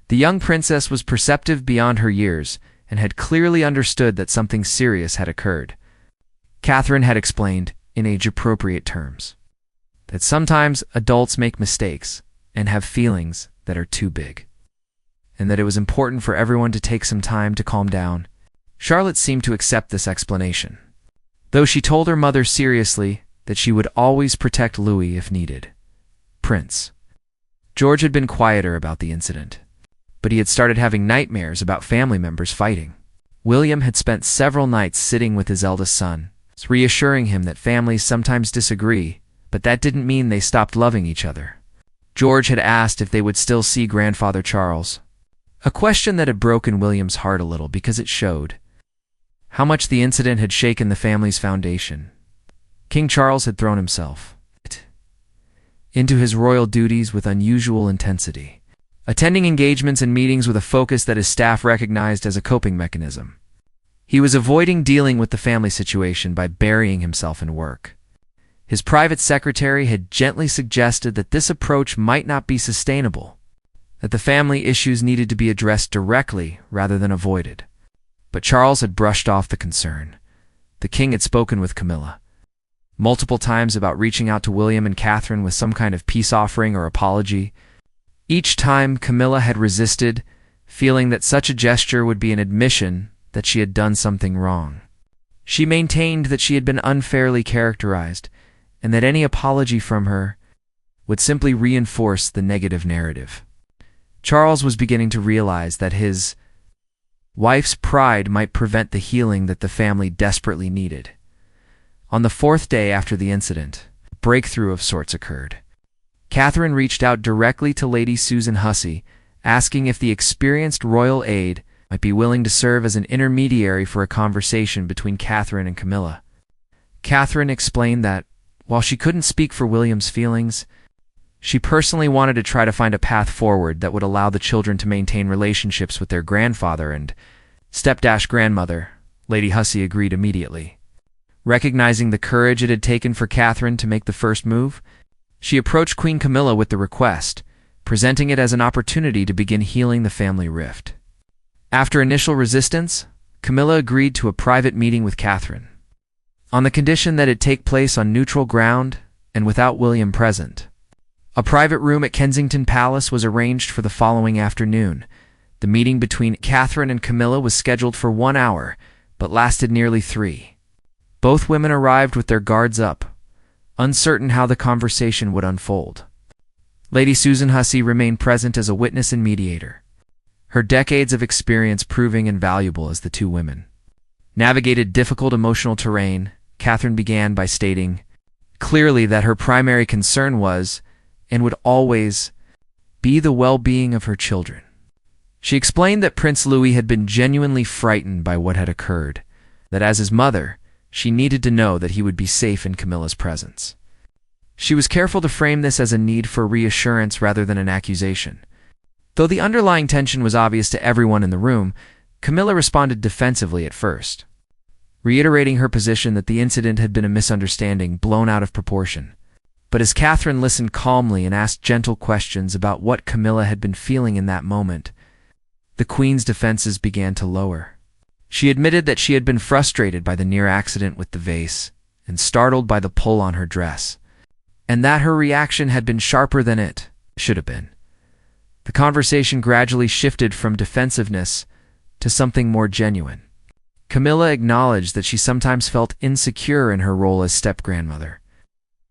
The young princess was perceptive beyond her years and had clearly understood that something serious had occurred. Catherine had explained, in age-appropriate terms, that sometimes adults make mistakes and have feelings that are too big, and that it was important for everyone to take some time to calm down. Charlotte seemed to accept this explanation, though she told her mother seriously that she would always protect Louis if needed. Prince George had been quieter about the incident, but he had started having nightmares about family members fighting. William had spent several nights sitting with his eldest son, reassuring him that families sometimes disagree, but that didn't mean they stopped loving each other. George had asked if they would still see Grandfather Charles, a question that had broken William's heart a little because it showed how much the incident had shaken the family's foundation. King Charles had thrown himself into his royal duties with unusual intensity, attending engagements and meetings with a focus that his staff recognized as a coping mechanism. He was avoiding dealing with the family situation by burying himself in work. His private secretary had gently suggested that this approach might not be sustainable, that the family issues needed to be addressed directly rather than avoided. But Charles had brushed off the concern. The king had spoken with Camilla multiple times about reaching out to William and Catherine with some kind of peace offering or apology. Each time Camilla had resisted, feeling that such a gesture would be an admission that she had done something wrong. She maintained that she had been unfairly characterized, and that any apology from her would simply reinforce the negative narrative. Charles was beginning to realize that his wife's pride might prevent the healing that the family desperately needed. On the fourth day after the incident, a breakthrough of sorts occurred. Catherine reached out directly to Lady Susan Hussey, asking if the experienced royal aide might be willing to serve as an intermediary for a conversation between Catherine and Camilla. Catherine explained that, while she couldn't speak for William's feelings, she personally wanted to try to find a path forward that would allow the children to maintain relationships with their grandfather and step-grandmother. Lady Hussey agreed immediately. Recognizing the courage it had taken for Catherine to make the first move, she approached Queen Camilla with the request, presenting it as an opportunity to begin healing the family rift. After initial resistance, Camilla agreed to a private meeting with Catherine, on the condition that it take place on neutral ground and without William present. A private room at Kensington Palace was arranged for the following afternoon. The meeting between Catherine and Camilla was scheduled for 1 hour, but lasted nearly 3. Both women arrived with their guards up, uncertain how the conversation would unfold. Lady Susan Hussey remained present as a witness and mediator, her decades of experience proving invaluable as the two women navigated difficult emotional terrain. Catherine began by stating clearly that her primary concern was, and would always be, the well-being of her children. She explained that Prince Louis had been genuinely frightened by what had occurred, that as his mother, she needed to know that he would be safe in Camilla's presence. She was careful to frame this as a need for reassurance rather than an accusation. Though the underlying tension was obvious to everyone in the room, Camilla responded defensively at first, reiterating her position that the incident had been a misunderstanding blown out of proportion. But as Catherine listened calmly and asked gentle questions about what Camilla had been feeling in that moment, the Queen's defenses began to lower. She admitted that she had been frustrated by the near accident with the vase and startled by the pull on her dress, and that her reaction had been sharper than it should have been. The conversation gradually shifted from defensiveness to something more genuine. Camilla acknowledged that she sometimes felt insecure in her role as step-grandmother.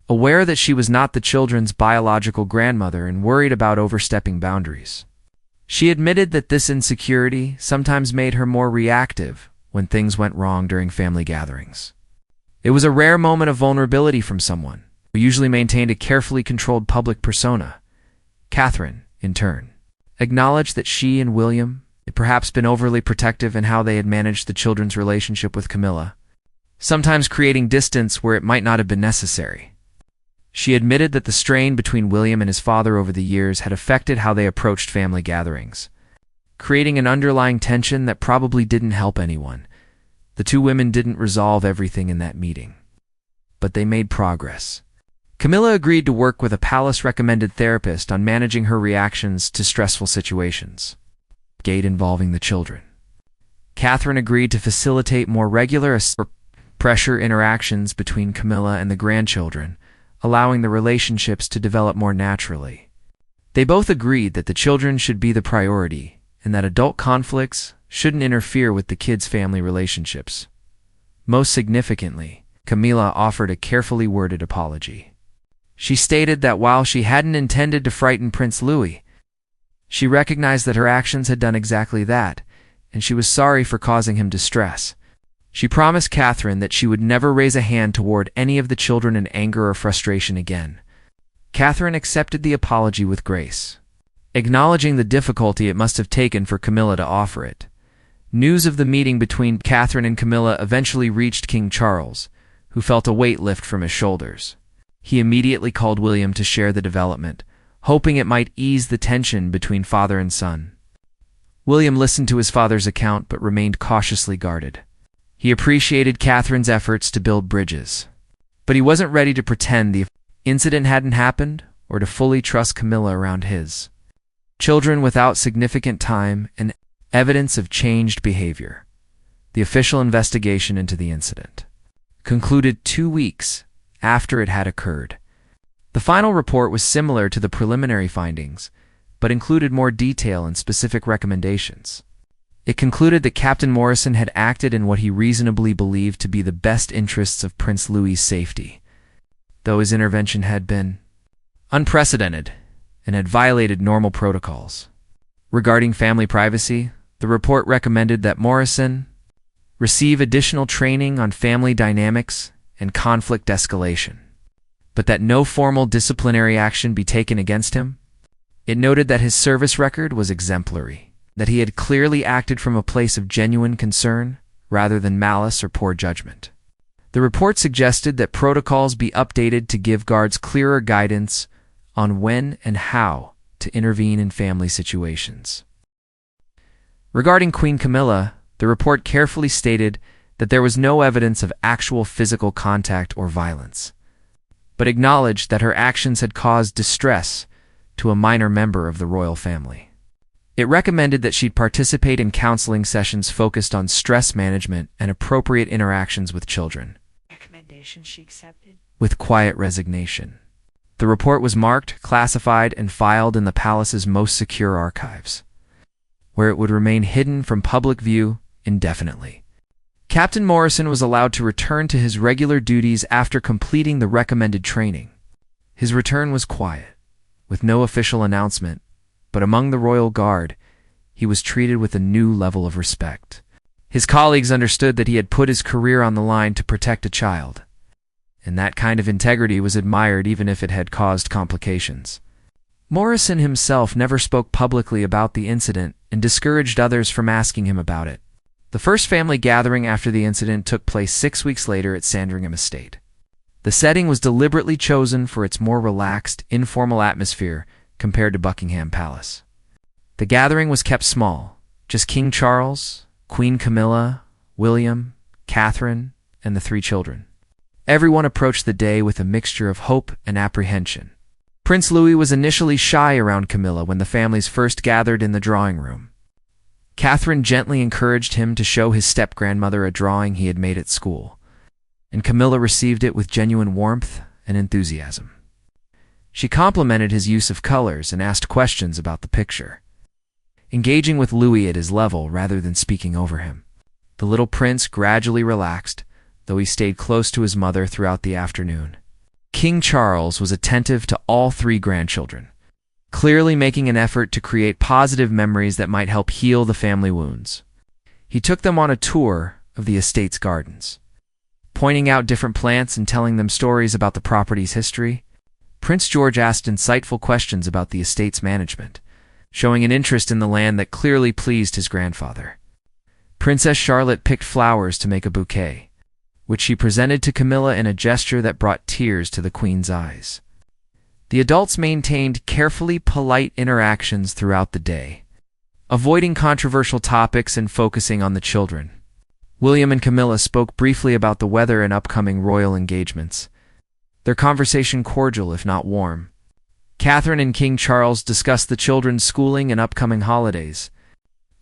Aware that she was not the children's biological grandmother and worried about overstepping boundaries. She admitted that this insecurity sometimes made her more reactive when things went wrong during family gatherings. It was a rare moment of vulnerability from someone who usually maintained a carefully controlled public persona. Catherine, in turn, acknowledged that she and William had perhaps been overly protective in how they had managed the children's relationship with Camilla, sometimes creating distance where it might not have been necessary. She admitted that the strain between William and his father over the years had affected how they approached family gatherings, creating an underlying tension that probably didn't help anyone. The two women didn't resolve everything in that meeting, but they made progress. Camilla agreed to work with a palace-recommended therapist on managing her reactions to stressful situations, involving the children. Catherine agreed to facilitate more regular pressure interactions between Camilla and the grandchildren, allowing the relationships to develop more naturally. They both agreed that the children should be the priority and that adult conflicts shouldn't interfere with the kids' family relationships. Most significantly, Camilla offered a carefully worded apology. She stated that while she hadn't intended to frighten Prince Louis, she recognized that her actions had done exactly that, and she was sorry for causing him distress. She promised Catherine that she would never raise a hand toward any of the children in anger or frustration again. Catherine accepted the apology with grace, acknowledging the difficulty it must have taken for Camilla to offer it. News of the meeting between Catherine and Camilla eventually reached King Charles, who felt a weight lift from his shoulders. He immediately called William to share the development, hoping it might ease the tension between father and son. William listened to his father's account but remained cautiously guarded. He appreciated Catherine's efforts to build bridges, but he wasn't ready to pretend the incident hadn't happened or to fully trust Camilla around his children without significant time and evidence of changed behavior. The official investigation into the incident concluded 2 weeks after it had occurred. The final report was similar to the preliminary findings, but included more detail and specific recommendations. It concluded that Captain Morrison had acted in what he reasonably believed to be the best interests of Prince Louis's safety, though his intervention had been unprecedented and had violated normal protocols. Regarding family privacy, the report recommended that Morrison receive additional training on family dynamics and conflict escalation, but that no formal disciplinary action be taken against him. It noted that his service record was exemplary, that he had clearly acted from a place of genuine concern rather than malice or poor judgment. The report suggested that protocols be updated to give guards clearer guidance on when and how to intervene in family situations. Regarding Queen Camilla, the report carefully stated that there was no evidence of actual physical contact or violence, but acknowledged that her actions had caused distress to a minor member of the royal family. It recommended that she participate in counseling sessions focused on stress management and appropriate interactions with children. Recommendation she accepted with quiet resignation. The report was marked, classified, and filed in the palace's most secure archives, where it would remain hidden from public view indefinitely. Captain Morrison was allowed to return to his regular duties after completing the recommended training. His return was quiet, with no official announcement, but among the royal guard, he was treated with a new level of respect. His colleagues understood that he had put his career on the line to protect a child, and that kind of integrity was admired even if it had caused complications. Morrison himself never spoke publicly about the incident and discouraged others from asking him about it. The first family gathering after the incident took place 6 weeks later at Sandringham Estate. The setting was deliberately chosen for its more relaxed, informal atmosphere compared to Buckingham Palace. The gathering was kept small, just King Charles, Queen Camilla, William, Catherine, and the 3 children. Everyone approached the day with a mixture of hope and apprehension. Prince Louis was initially shy around Camilla when the families first gathered in the drawing room. Catherine gently encouraged him to show his step-grandmother a drawing he had made at school, and Camilla received it with genuine warmth and enthusiasm. She complimented his use of colors and asked questions about the picture, engaging with Louis at his level rather than speaking over him. The little prince gradually relaxed, though he stayed close to his mother throughout the afternoon. King Charles was attentive to all three grandchildren, clearly making an effort to create positive memories that might help heal the family wounds. He took them on a tour of the estate's gardens, pointing out different plants and telling them stories about the property's history. Prince George asked insightful questions about the estate's management, showing an interest in the land that clearly pleased his grandfather. Princess Charlotte picked flowers to make a bouquet, which she presented to Camilla in a gesture that brought tears to the Queen's eyes. The adults maintained carefully polite interactions throughout the day, avoiding controversial topics and focusing on the children. William and Camilla spoke briefly about the weather and upcoming royal engagements, their conversation cordial if not warm. Catherine and King Charles discussed the children's schooling and upcoming holidays.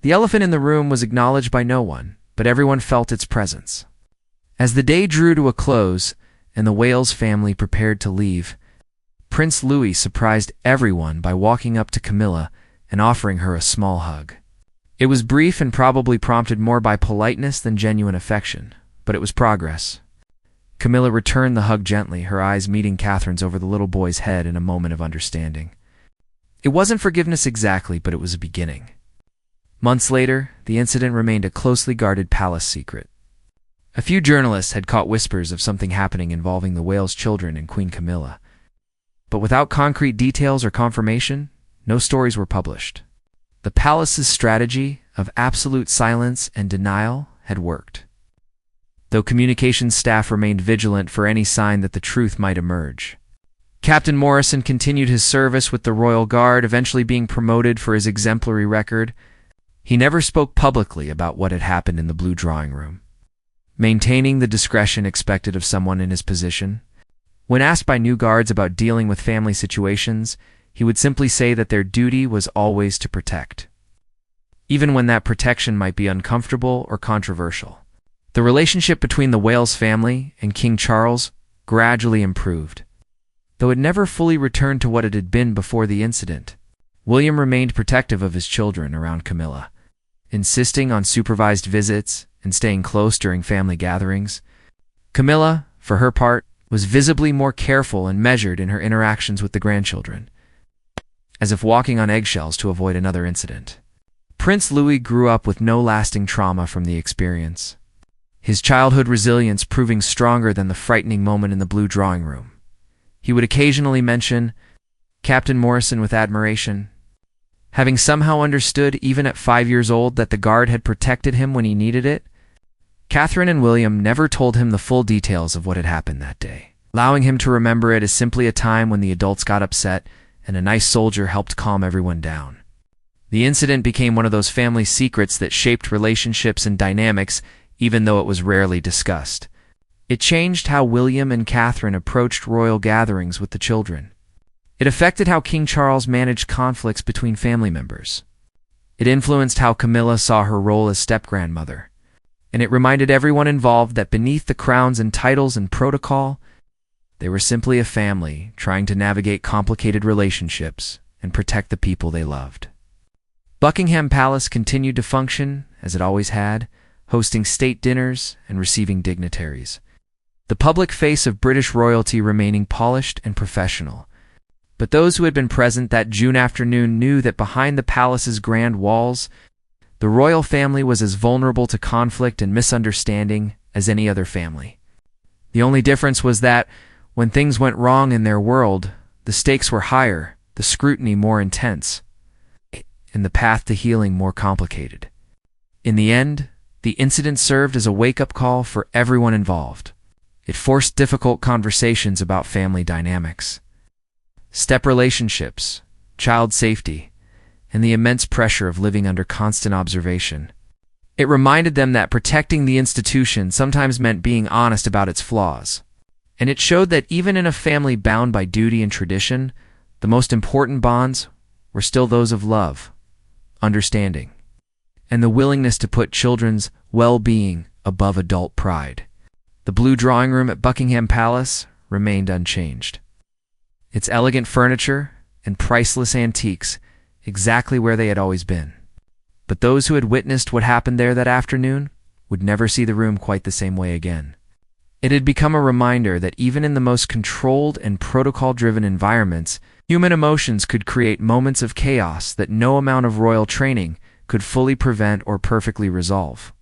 The elephant in the room was acknowledged by no one, but everyone felt its presence. As the day drew to a close and the Wales family prepared to leave, Prince Louis surprised everyone by walking up to Camilla and offering her a small hug. It was brief and probably prompted more by politeness than genuine affection, but it was progress. Camilla returned the hug gently, her eyes meeting Catherine's over the little boy's head in a moment of understanding. It wasn't forgiveness exactly, but it was a beginning. Months later, the incident remained a closely guarded palace secret. A few journalists had caught whispers of something happening involving the Wales children and Queen Camilla, but without concrete details or confirmation, no stories were published. The palace's strategy of absolute silence and denial had worked, though communications staff remained vigilant for any sign that the truth might emerge. Captain Morrison continued his service with the Royal Guard, eventually being promoted for his exemplary record. He never spoke publicly about what had happened in the Blue Drawing Room, maintaining the discretion expected of someone in his position. When asked by new guards about dealing with family situations, he would simply say that their duty was always to protect, even when that protection might be uncomfortable or controversial. The relationship between the Wales family and King Charles gradually improved, though it never fully returned to what it had been before the incident. William remained protective of his children around Camilla, insisting on supervised visits and staying close during family gatherings. Camilla, for her part, was visibly more careful and measured in her interactions with the grandchildren, as if walking on eggshells to avoid another incident. Prince Louis grew up with no lasting trauma from the experience, his childhood resilience proving stronger than the frightening moment in the Blue Drawing Room. He would occasionally mention Captain Morrison with admiration, having somehow understood even at 5 years old that the guard had protected him when he needed it. Catherine and William never told him the full details of what had happened that day, allowing him to remember it as simply a time when the adults got upset and a nice soldier helped calm everyone down. The incident became one of those family secrets that shaped relationships and dynamics, even though it was rarely discussed. It changed how William and Catherine approached royal gatherings with the children. It affected how King Charles managed conflicts between family members. It influenced how Camilla saw her role as step-grandmother, and it reminded everyone involved that beneath the crowns and titles and protocol, they were simply a family trying to navigate complicated relationships and protect the people they loved. Buckingham Palace continued to function as it always had, hosting state dinners and receiving dignitaries, the public face of British royalty remaining polished and professional. But those who had been present that June afternoon knew that behind the palace's grand walls, the royal family was as vulnerable to conflict and misunderstanding as any other family. The only difference was that, when things went wrong in their world, the stakes were higher, the scrutiny more intense, and the path to healing more complicated. In the end, the incident served as a wake-up call for everyone involved. It forced difficult conversations about family dynamics, step relationships, child safety, and the immense pressure of living under constant observation. It reminded them that protecting the institution sometimes meant being honest about its flaws. And it showed that even in a family bound by duty and tradition, the most important bonds were still those of love, understanding, and the willingness to put children's well-being above adult pride. The Blue Drawing Room at Buckingham Palace remained unchanged, its elegant furniture and priceless antiques exactly where they had always been. But those who had witnessed what happened there that afternoon would never see the room quite the same way again. It had become a reminder that even in the most controlled and protocol-driven environments, human emotions could create moments of chaos that no amount of royal training could fully prevent or perfectly resolve.